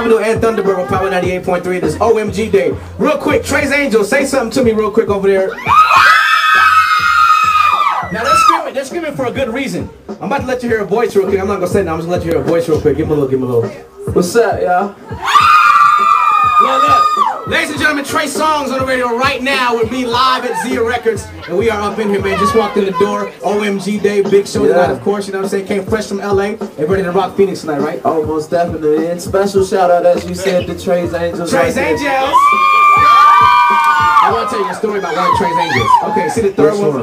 Avenue and Thunderbird with Power 98.3. This OMG Day. Real quick, Trey's Angels, say something to me real quick over there. Now they're screaming for a good reason. I'm about to let you hear a voice real quick. I'm not gonna say that. I'm just gonna let you hear a voice real quick. Give him a little. What's up, y'all? Look. Ladies and gentlemen, Trey Songz on the radio right now with me live at Zia Records. And we are up in here, man. Just walked in the door. OMG Day, big show tonight, of course. You know what I'm saying? Came fresh from LA and ready to rock Phoenix tonight, right? Oh, most definitely. And special shout out, as you said, to Trey's Angels. Trey's Angels! I want to tell you a story about one of Trey's Angels. Okay, see the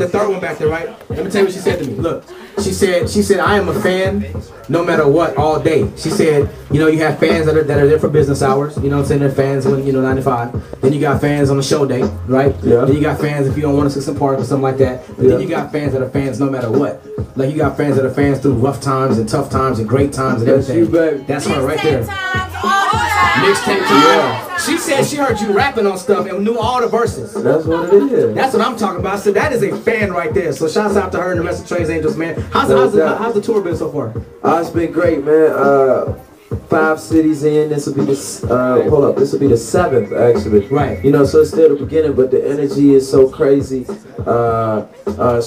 third one back there, right? Let me tell you what she said to me. Look, she said, I am a fan no matter what all day. She said, you know, you have fans that are there for business hours. You know what I'm saying? They're fans when, 9 to 5. Then you got fans on the show day, right? Yeah. Then you got fans if you don't want to see some park or something like that. But then you got fans that are fans no matter what. Like you got fans that are fans through rough times and tough times and great times and everything. That's her right there. Mixtape time. Yeah. She said she heard you rapping on stuff and knew all the verses. That's what it is. That's what I'm talking about. So that is a fan right there. So shouts out to her and the rest of Trey's Angels, man. How's the tour been so far? It's been great, man. 5 cities in. This will be the hold up. This will be the 7th actually. Right. You know, so it's still the beginning, but the energy is so crazy. Shout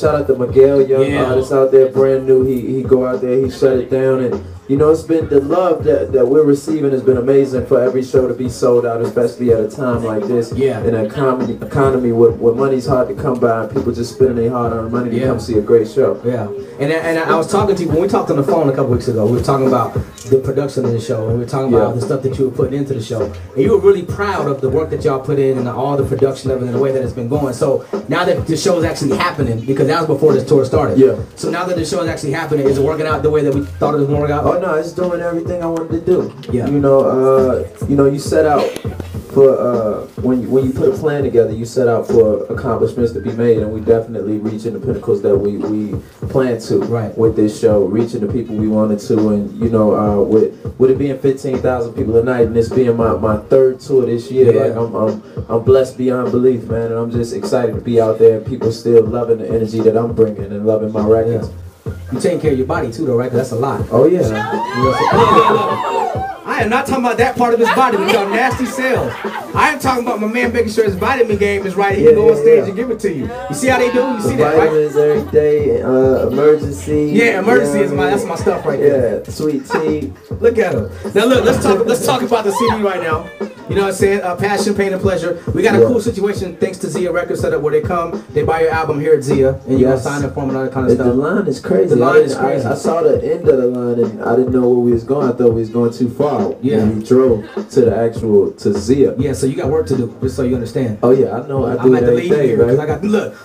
out to Miguel, young artist out there, brand new. He go out there, he shut it down, and you know, it's been the love that we're receiving has been amazing for every show to be sold out, especially at a time like this. Yeah. In an economy where money's hard to come by and people just spending their hard-earned money to come see a great show. Yeah. And I was talking to you when we talked on the phone a couple weeks ago. We were talking about the production of the show, and we were talking about the stuff that you were putting into the show. And you were really proud of the work that y'all put in and all the production of it and the way that it's been going. So now that the show is actually happening, because that was before this tour started. Yeah. So now that the show is actually happening, is it working out the way that we thought it was going to work out? Oh no, it's doing everything I wanted to do. Yeah. You know, you set out for when you put a plan together, you set out for accomplishments to be made, and we definitely reaching the pinnacles that we planned to with this show, reaching the people we wanted to, and you know, with it being 15,000 people a night, and this being my 3rd tour this year, like I'm blessed beyond belief, man, and I'm just excited to be out there and people still loving the energy that I'm bringing and loving my records. You taking care of your body too, though, right? 'Cause that's a lot. Oh yeah. I am not talking about that part of his body with y'all nasty cells. I am talking about my man making sure his vitamin game is right. He can go on stage and give it to you. You see how they do? You see that, right? Vitamins every day. Emergency. Yeah, emergency is that's my stuff right there. Yeah, sweet tea. Look at him. Now look, let's talk about the CD right now. You know what I'm saying? Passion, pain, and pleasure. We got a cool situation thanks to Zia Records set up where they come, they buy your album here at Zia, and you sign it for them and all that kind of stuff. The line is crazy. The line is crazy. I saw the end of the line and I didn't know where we was going. I thought we was going too far. Yeah. And we drove to Zia. Yeah, so you got work to do, just so you understand. Oh yeah, I know. I'm at to leave you here, right?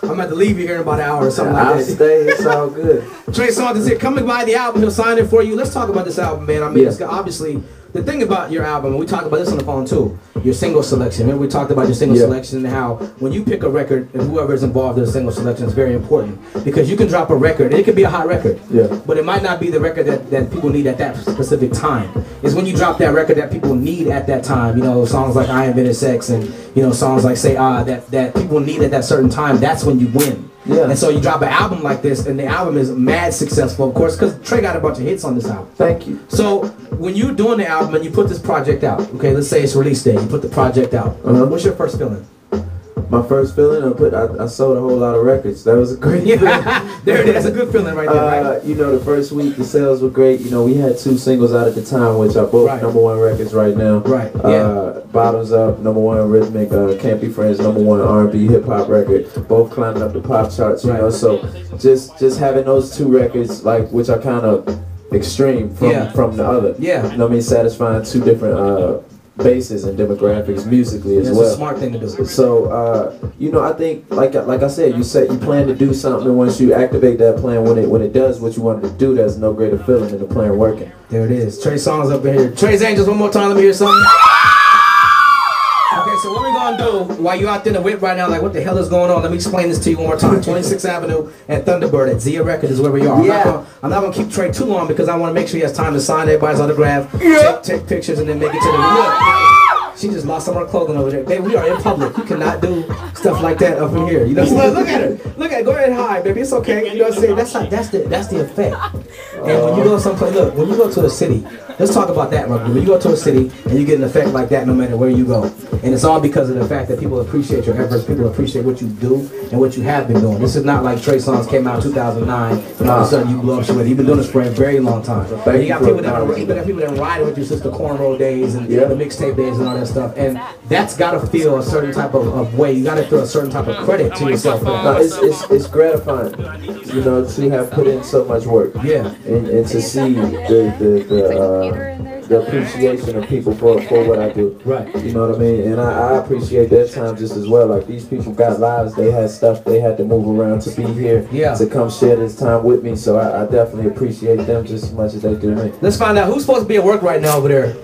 I'm at to leave you here in about an hour or something like that. I'll stay, it's all good. Trey Songz is here. Come and buy the album, he'll sign it for you. Let's talk about this album, man. I mean, it's obviously the thing about your album, and we talked about this on the phone too, your single selection. Remember we talked about your single selection and how when you pick a record and whoever is involved in the single selection is very important. Because you can drop a record, and it could be a hot record, but it might not be the record that people need at that specific time. It's when you drop that record that people need at that time. You know, songs like I Invented Sex and, you know, songs like Say Ah, that people need at that certain time, that's when you win. Yeah. And so you drop an album like this, and the album is mad successful, of course, because Trey got a bunch of hits on this album. Thank you. So when you're doing the album and you put this project out, okay, let's say it's release day, you put the project out. What's your first feeling? My first feeling, I sold a whole lot of records. That was a great feeling. There it is. That's a good feeling right there, right? You know, the first week the sales were great. You know, we had 2 singles out at the time, which are both #1 records right now. Right. Bottoms Up, #1 rhythmic. Can't Be Friends, #1 R&B hip hop record. Both climbing up the pop charts. You know, so just having those 2 records, like, which are kind of extreme from the other. Yeah. You know what I mean? Satisfying 2 different bases and demographics musically as well. It's a smart thing to do. So you know, I think like I said, you plan to do something, and once you activate that plan, when it does what you wanted to do, there's no greater feeling than the plan working. There it is. Trey Songz up in here. Trey's Angels, one more time. Let me hear something. Okay, so what we gonna do while you out there in the whip right now, like what the hell is going on? Let me explain this to you one more time. 26th Avenue and Thunderbird at Zia Records is where we are. I'm not gonna keep Trey too long because I want to make sure he has time to sign everybody's autograph, take pictures, and then make it to the look. She just lost some of her clothing over there. Baby, we are in public. You cannot do stuff like that up in here. You know what I'm saying? Look at her. Look at her. Go ahead and hide, baby. It's okay. You know what I'm saying? That's the effect. And when you go someplace, look, when you go to a city, let's talk about that, Ruby. When you go to a city and you get an effect like that no matter where you go. And it's all because of the fact that people appreciate your efforts, people appreciate what you do and what you have been doing. This is not like Trey Songz came out in 2009 and all of a sudden you blew up with it. You've been doing this for a very long time. And you got people that ride with you since the cornroll days and the mixtape days and all that stuff. And that's got to feel a certain type of way. You got to feel a certain type of credit to yourself for that. No, it's gratifying, you know, to have put in so much work. Yeah. And to see the appreciation of people for what I do. Right. You know what I mean? And I appreciate their time just as well. Like, these people got lives, they had stuff they had to move around to be here, to come share this time with me. So I definitely appreciate them just as much as they do me. Let's find out who's supposed to be at work right now over there.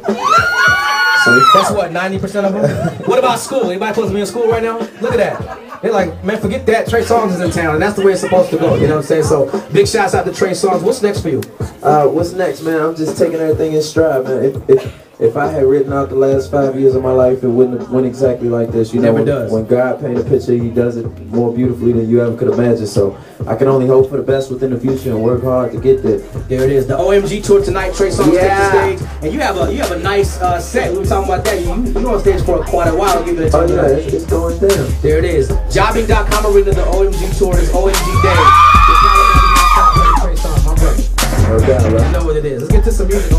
That's what, 90% of them? What about school? Anybody supposed to be in school right now? Look at that. They're like, man, forget that. Trey Songz is in town, and that's the way it's supposed to go. You know what I'm saying? So, big shouts out to Trey Songz. What's next for you? What's next, man? I'm just taking everything in stride, man. If I had written out the last 5 years of my life, it wouldn't have went exactly like this. You know, when God paints a picture, He does it more beautifully than you ever could imagine. So I can only hope for the best within the future and work hard to get there. There it is, the OMG tour tonight. Trey Songz takes the stage, and you have a nice set. We were talking about that. You on stage for quite a while. Give it a time. It's going down. There it is. Jobbing.com arena, the OMG tour is OMG Day. It's not Trey Songz. I'm ready. Okay, you know what it is. Let's get to some music.